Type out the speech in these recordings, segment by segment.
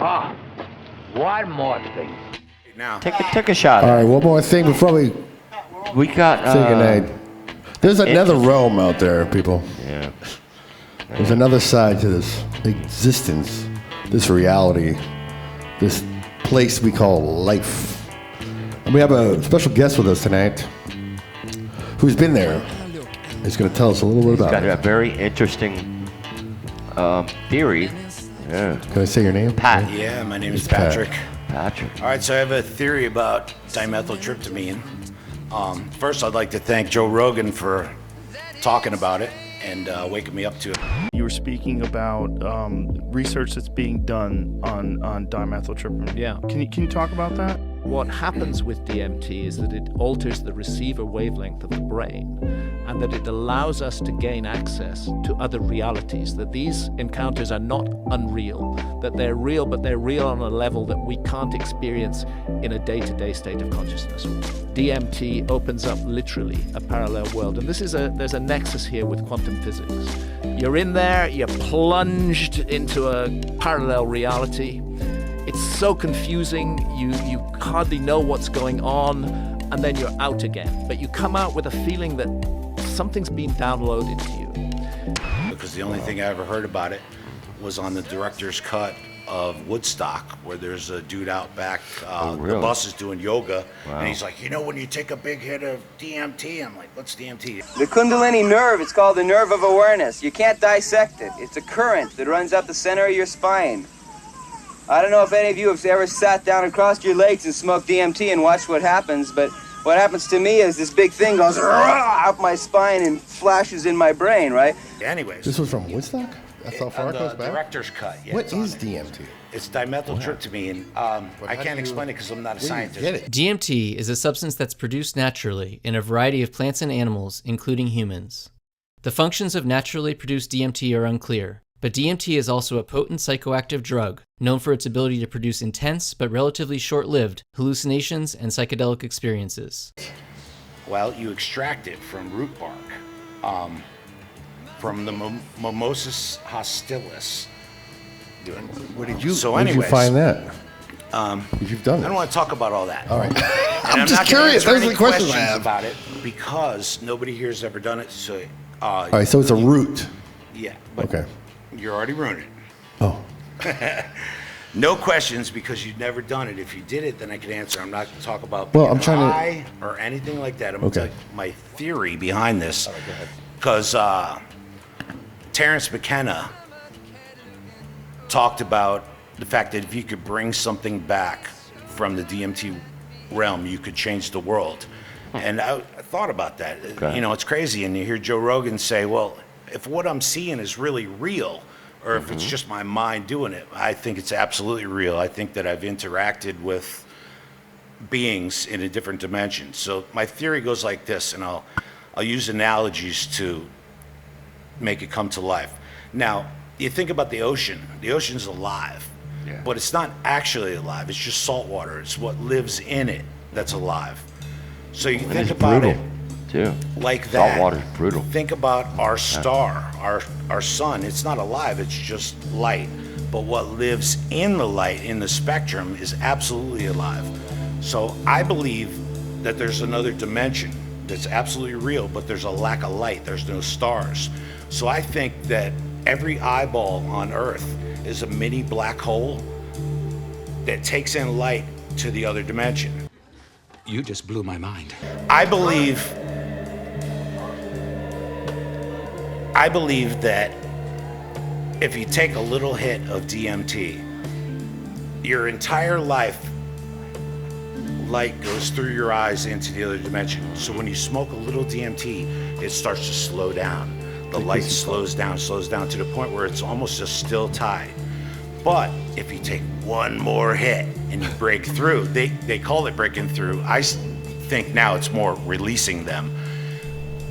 Oh, one more thing. Now, Take a shot. All right, one more thing before we got. say goodnight. There's another realm out there, people. Yeah. There's another side to this existence, this reality, this place we call life. And we have a special guest with us tonight who's been there. He's going to tell us a little bit about it. Got a very interesting theory. Yeah. Can I say your name? Pat. yeah, my name is Pat. Patrick. Patrick. All right, so I have a theory about dimethyltryptamine. First, I'd like to thank Joe Rogan for talking about it and waking me up to it. You were speaking about research that's being done on dimethyltryptamine. Yeah. Can you talk about that? What happens with DMT is that it alters the receiver wavelength of the brain, and that it allows us to gain access to other realities, that these encounters are not unreal, that they're real, but they're real on a level that we can't experience in a day-to-day state of consciousness. DMT opens up literally a parallel world, and there's a nexus here with quantum physics. You're in there, you're plunged into a parallel reality. It's so confusing, you hardly know what's going on, and then you're out again. But you come out with a feeling that something's been downloaded to you. Because the only thing I ever heard about it was on the director's cut of Woodstock, where there's a dude out back, really? the bus is doing yoga, Wow. and he's like, you know, when you take a big hit of DMT, I'm like, what's DMT? The Kundalini nerve, it's called the nerve of awareness. You can't dissect it. It's a current that runs up the center of your spine. I don't know if any of you have ever sat down and crossed your legs and smoked DMT and watched what happens, but what happens to me is this big thing goes up my spine and flashes in my brain, right? Anyways. This was from Woodstock? That's how far on it goes the back? director's cut, yeah. What it's on is there. DMT? It's dimethyltryptamine. I how can't do explain it because I'm not a scientist. Get it? DMT is a substance that's produced naturally in a variety of plants and animals, including humans. The functions of naturally produced DMT are unclear, but DMT is also a potent psychoactive drug, known for its ability to produce intense but relatively short-lived hallucinations and psychedelic experiences. Well, you extract it from root bark, from the Mimosus hostilis. Where did you anyways, find that? You've done I don't it. want to talk about all that. All right. And I'm just not gonna curious. answer Those are any the questions I questions have. about it because nobody here has ever done it. So, All right, so it's a root. yeah. But Okay. You're already ruined it. Oh. No questions because you've never done it. If you did it, then I could answer. I'm not going to talk about Well, being I'm trying to- high or anything like that. I'm going to Okay. tell you my theory behind this. Because Terrence McKenna talked about the fact that if you could bring something back from the DMT realm, you could change the world. And I thought about that. Okay. You know, it's crazy. And you hear Joe Rogan say, well, if what I'm seeing is really real, or if it's just my mind doing it, I think it's absolutely real. I think that I've interacted with beings in a different dimension. So my theory goes like this, and I'll use analogies to make it come to life. Now, you think about the ocean. The ocean's alive, Yeah. but it's not actually alive. It's just salt water. It's what lives in it that's alive. So you think it's about brutal, it too. like that. Salt water's brutal. Think about our star, our sun. It's not alive, it's just light. But what lives in the light, in the spectrum, is absolutely alive. So I believe that there's another dimension that's absolutely real, but there's a lack of light. There's no stars. So I think that every eyeball on Earth is a mini black hole that takes in light to the other dimension. You just blew my mind. I believe that if you take a little hit of DMT, your entire life, light goes through your eyes into the other dimension. So when you smoke a little DMT, it starts to slow down. The light slows down to the point where it's almost a still tide. But if you take one more hit and you break through, they call it breaking through. I think now it's more releasing them,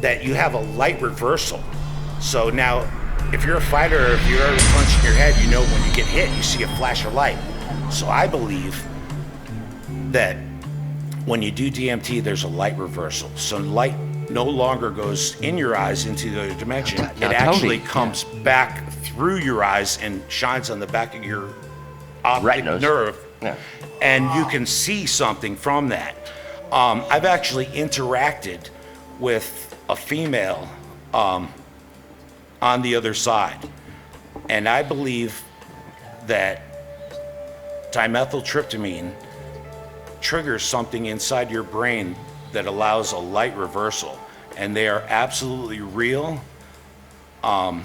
that you have a light reversal. So now, if you're a fighter, or if you're ever punched in your head, you know when you get hit, you see a flash of light. So I believe that when you do DMT, there's a light reversal. So light no longer goes in your eyes into the other dimension. Now It tell actually me, comes back through your eyes and shines on the back of your optic Retinas. nerve, Yeah. and you can see something from that. I've actually interacted with a female on the other side, and I believe that dimethyltryptamine triggers something inside your brain that allows a light reversal, and they are absolutely real. Are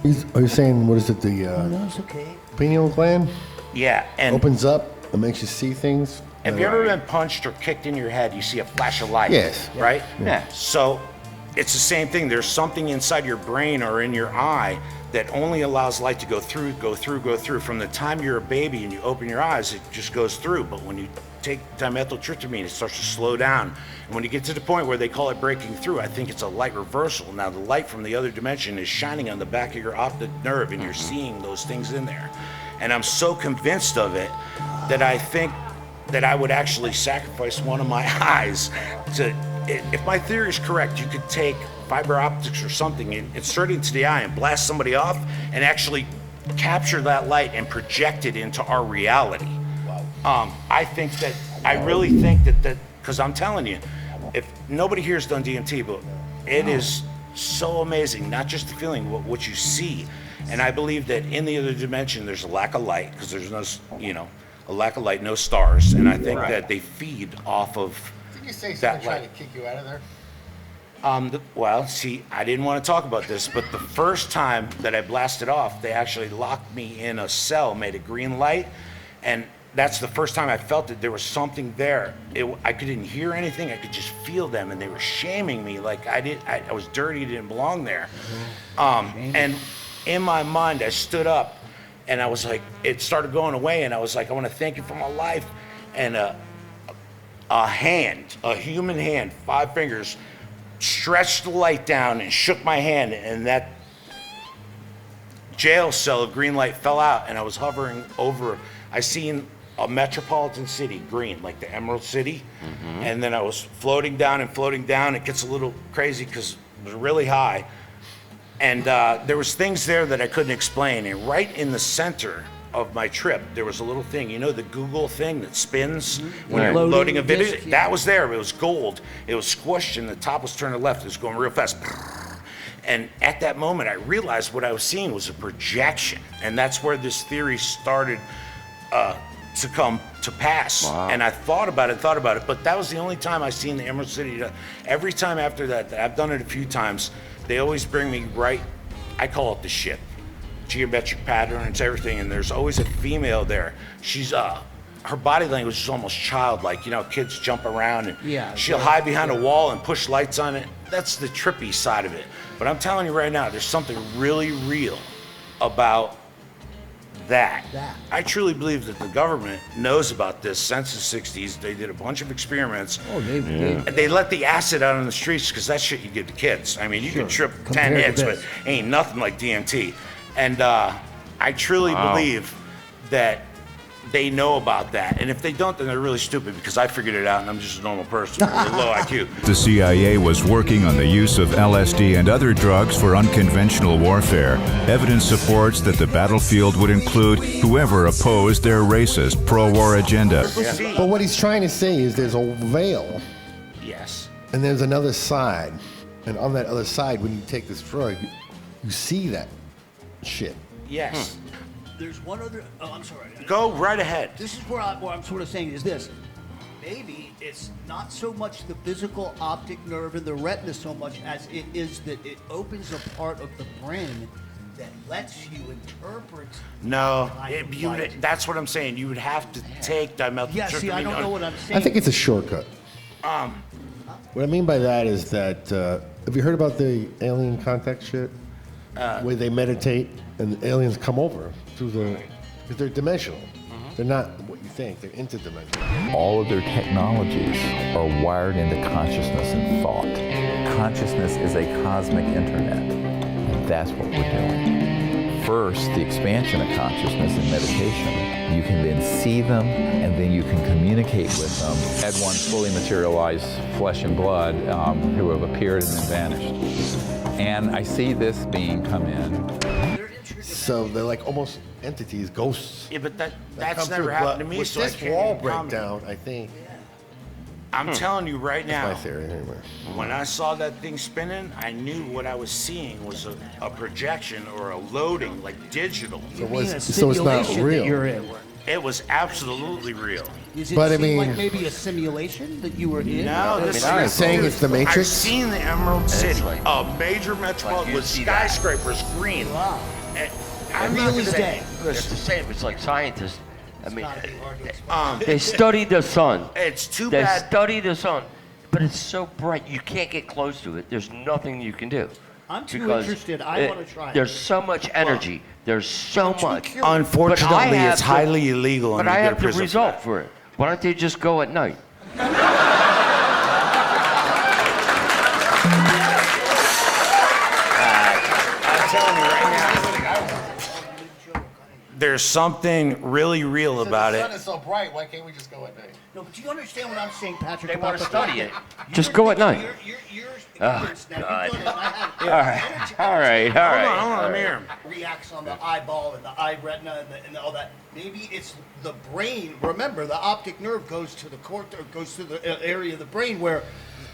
you saying, what is it, the pineal gland Yeah, and opens up and makes you see things? have you ever been punched or kicked in your head? You see a flash of light. Yes. Right? Yeah. So it's the same thing. There's something inside your brain or in your eye that only allows light to go through. From the time you're a baby and you open your eyes, it just goes through. But when you take dimethyltryptamine, it starts to slow down. And when you get to the point where they call it breaking through, I think it's a light reversal. Now, the light from the other dimension is shining on the back of your optic nerve, and you're seeing those things in there. And I'm so convinced of it that I think that I would actually sacrifice one of my eyes to, if my theory is correct, you could take fiber optics or something and insert it into the eye and blast somebody off and actually capture that light and project it into our reality. I really think that, because I'm telling you, if nobody here's done DMT, but it is so amazing, not just the feeling, but what you see. And I believe that in the other dimension, there's a lack of light, because there's no, a lack of light, no stars. And I think that they feed off of Did you say that someone light. tried to kick you out of there? Well, see, I didn't want to talk about this, but the first time that I blasted off, they actually locked me in a cell, made a green light, and that's the first time I felt that there was something there. I couldn't hear anything, I could just feel them, and they were shaming me like I was dirty, didn't belong there. And in my mind, I stood up, and I was like, it started going away, and I was like, I want to thank you for my life. And a human hand, 5 fingers, stretched the light down and shook my hand, and that jail cell of green light fell out, and I was hovering over. I seen a metropolitan city, green, like the Emerald City, and then I was floating down. It gets a little crazy because it was really high, and there was things there that I couldn't explain. And right in the center of my trip, there was a little thing, the Google thing that spins when you're loading a video. disc, yeah. That was there. It was gold. It was squished, and the top was turned to the left. It was going real fast. And at that moment, I realized what I was seeing was a projection, and that's where this theory started to come to pass. Wow. And I thought about it, but that was the only time I seen the Emerald City. Every time after that, I've done it a few times, they always bring me right, I call it the ship. Geometric pattern, it's everything, and there's always a female there. She's her body language is almost childlike. Kids jump around and she'll hide behind a wall and push lights on it. That's the trippy side of it. But I'm telling you right now, there's something really real about that. I truly believe that the government knows about this since the 60s. They did a bunch of experiments. They let the acid out on the streets because that's shit you give to kids. I mean, you can trip 10 hits, but ain't nothing like DMT. And I truly believe that they know about that. And if they don't, then they're really stupid, because I figured it out and I'm just a normal person with a low IQ. The CIA was working on the use of LSD and other drugs for unconventional warfare. Evidence supports that the battlefield would include whoever opposed their racist pro-war agenda. But what he's trying to say is there's a veil, Yes. and there's another side. And on that other side, when you take this drug, you see that shit. Yes. There's one other. Oh, I'm sorry. Go right ahead. This is where I'm sort of saying is this. Maybe it's not so much the physical optic nerve in the retina so much as it is that it opens a part of the brain that lets you interpret. No, light. that's what I'm saying. You would have to take dimethyltryptamine. Yeah, see, I don't know what I'm saying. I think it's a shortcut. What I mean by that is that, have you heard about the alien contact shit? Where they meditate and the aliens come over because they're dimensional. They're not what you think, they're interdimensional. All of their technologies are wired into consciousness and thought. Consciousness is a cosmic internet. And that's what we're doing. First, the expansion of consciousness in meditation. You can then see them, and then you can communicate with them. I had one fully materialized flesh and blood who have appeared and then vanished. And I see this being come in. They're So they're like almost entities, ghosts. Yeah, but that that's come never through. happened to But me. with So this I can't wall even comment. breakdown, I think. I'm telling you right now. That's my theory, anyway. When I saw that thing spinning, I knew what I was seeing was a projection or a loading, like digital. So it's not real. You're in. It was absolutely real. Is it But I seem mean- like maybe a simulation that you were in? No, this You're is saying it's the Matrix? I've seen the Emerald City, a major metropolitan with skyscrapers, green. Wow. And I'm I'm real not as gonna- day. It's the same. It's like scientists. I mean, Um, they study the sun. It's too They bad. study the sun, but it's so bright you can't get close to it. There's nothing you can do. I'm too because interested. I want to try it. There's so much energy. There's so much. Unfortunately, But I have it's the- highly illegal. But and I you get a have the prison for result that. for it. Why don't they just go at night? I'm telling you right now. There's something really real about The it. sun is so bright. Why can't we just go at night? No, but do you understand what I'm saying, Patrick? They about want to the study fact it. that Just you're go at thinking- night. You're Oh, convinced now. God. You've done it. I have. All right. All right. All right. Hold on, let me hear him. Reacts on the eyeball and the eye retina and all that. Maybe it's the brain. Remember, the optic nerve goes to the goes to the area of the brain where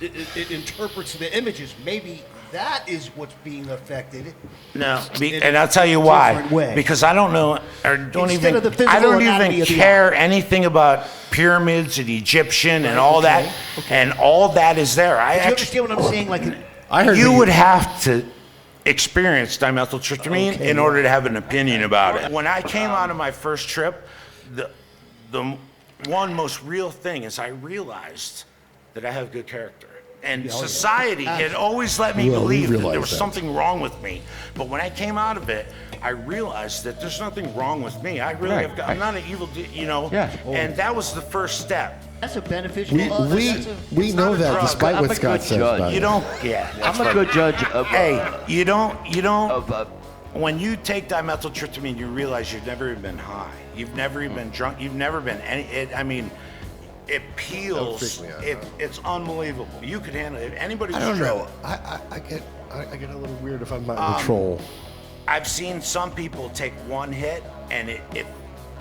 it interprets the images. Maybe that is what's being affected. No, in and I'll tell you a why. different way. Because I don't know, or don't Instead even, of the physical I don't anatomy even of the care anything about pyramids and Egyptian and all that, and all that is there. I Do you actually, understand what I'm saying? Like, I heard you would have to experience dimethyltryptamine in order to have an opinion about it. When I came out of my first trip, the one most real thing is I realized that I have good character. And society had always let me Well, we believe that there realize was that. something wrong with me. But when I came out of it, I realized that there's nothing wrong with me. I really Right, have got, I'm not an evil, you know? Yeah. And that was the first step. that's a beneficial. We It's know not a that, drug. despite I'm what a Scott good says judge. about You it. don't, yeah. that's I'm a right. good judge of. Hey, you don't, Of when you take dimethyltryptamine, you realize you've never even been high. You've never even been drunk. You've never been any. It peels. freak me out, It's unbelievable. You could handle it. Anybody's I don't trip. know. I get a little weird if I'm not in control. I've seen some people take one hit and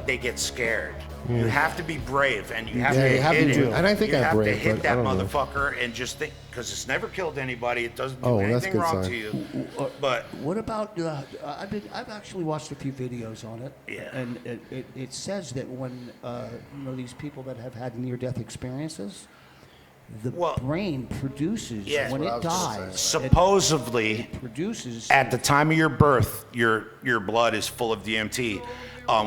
they get scared. You have to be brave, and you have Yeah, to you have hit to it. do it. And I think you I'm have brave, to hit but that I don't know. motherfucker and just think, because it's never killed anybody. It doesn't do Oh, that's a anything good wrong sign. to you. But What about? I've actually watched a few videos on it. Yeah. And it says that when these people that have had near-death experiences, the brain produces when it dies. Supposedly, it produces at the time of your birth, your blood is full of DMT.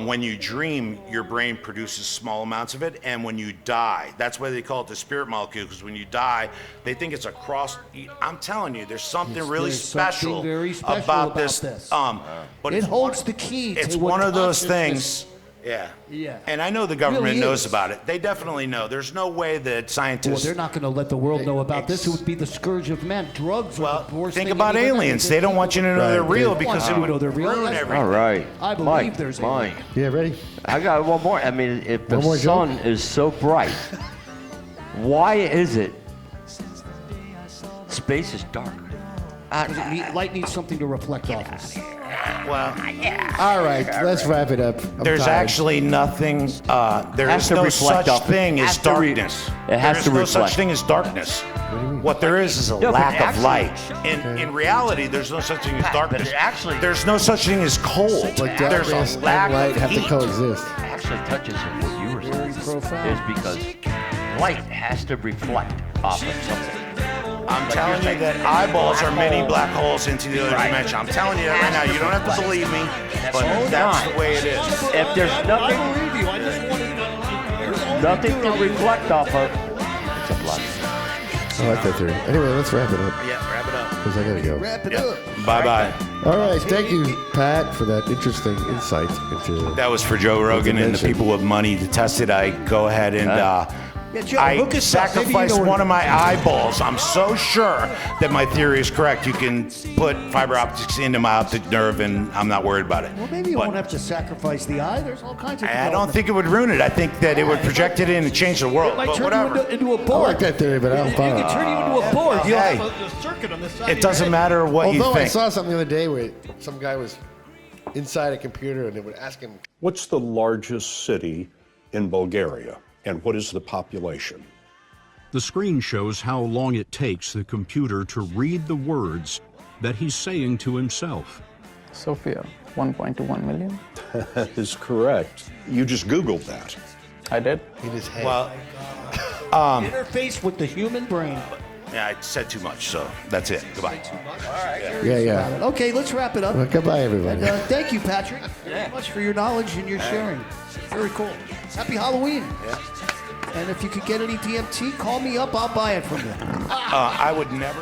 When you dream, your brain produces small amounts of it, and when you die, that's why they call it the spirit molecule. Because when you die, they think it's a cross. I'm telling you, there's something really there's special, something very special about this. But It it's holds one- the key to It's what one of those consciousness- things. Yeah. Yeah. And I know the government Really knows is. about it. They definitely know. There's no way that Well, scientists. they're not going to let the world know about this. It would be the scourge of men. Drugs. Well, are the worst think thing about in the world. aliens. They don't want you to know they're real They because want it you to would know they're real. ruin That's everything. all right. I believe Mike, there's Mike. Yeah, ready? I got one more. I mean, if the One more joke? sun is so bright, why is it space is dark? Light needs something to reflect off of. Well, All right, let's wrap it up. I'm there's tired. actually nothing. There Has is to no reflect such off it. thing as Has to re- darkness. it has There to is no such reflect. thing as darkness. What there is a No, but lack of actually- light. In reality, there's no such thing as Pat, but darkness. it actually- There's no such thing as cold. But There's darkness a and lack light of have to heat. coexist. Actually touches on what you were saying. profound. Is because light has to reflect off of something. I'm telling you that eyeballs are many black holes into the other dimension. I'm telling you that right now. You don't have to believe me, but that's the way it is. If there's nothing, I believe you. I just wanted to. nothing to reflect off of, it's a blood. I like that theory. Anyway, let's wrap it up Yeah, wrap it up. because I gotta go. Wrap it up. Bye-bye. All right, thank you, Pat, for that interesting insight into. That was for Joe Rogan and the dimension. people with money to test it. I go ahead and Yeah, Joe, I hook us up. Maybe you sacrificed know one of my eyeballs. I'm so sure that my theory is correct. You can put fiber optics into my optic nerve, and I'm not worried about it. Well, maybe you But won't have to sacrifice the eye. There's all kinds of. I don't think it would ruin it. I think that it would project it in and change the world. It might But turn whatever. you into a I board. like that theory, but I don't It follow can it. turn you into a board. You Hey. have a circuit on the side. It doesn't matter what you Although I think. saw something the other day where some guy was inside a computer, and it would ask him, What's the largest city in Bulgaria, and what is the population? The screen shows how long it takes the computer to read the words that he's saying to himself. Sophia, 1.21 million. That is correct. You just Googled that. I did. in his head. Well, Interface with the human brain. yeah, I said too much, so that's it. Goodbye. yeah. Okay, let's wrap it up. Well, goodbye, everybody. And, thank you, Patrick, very much for your knowledge and your sharing. Very cool. Happy Halloween. Yeah. And if you could get any DMT, call me up. I'll buy it from you. I would never.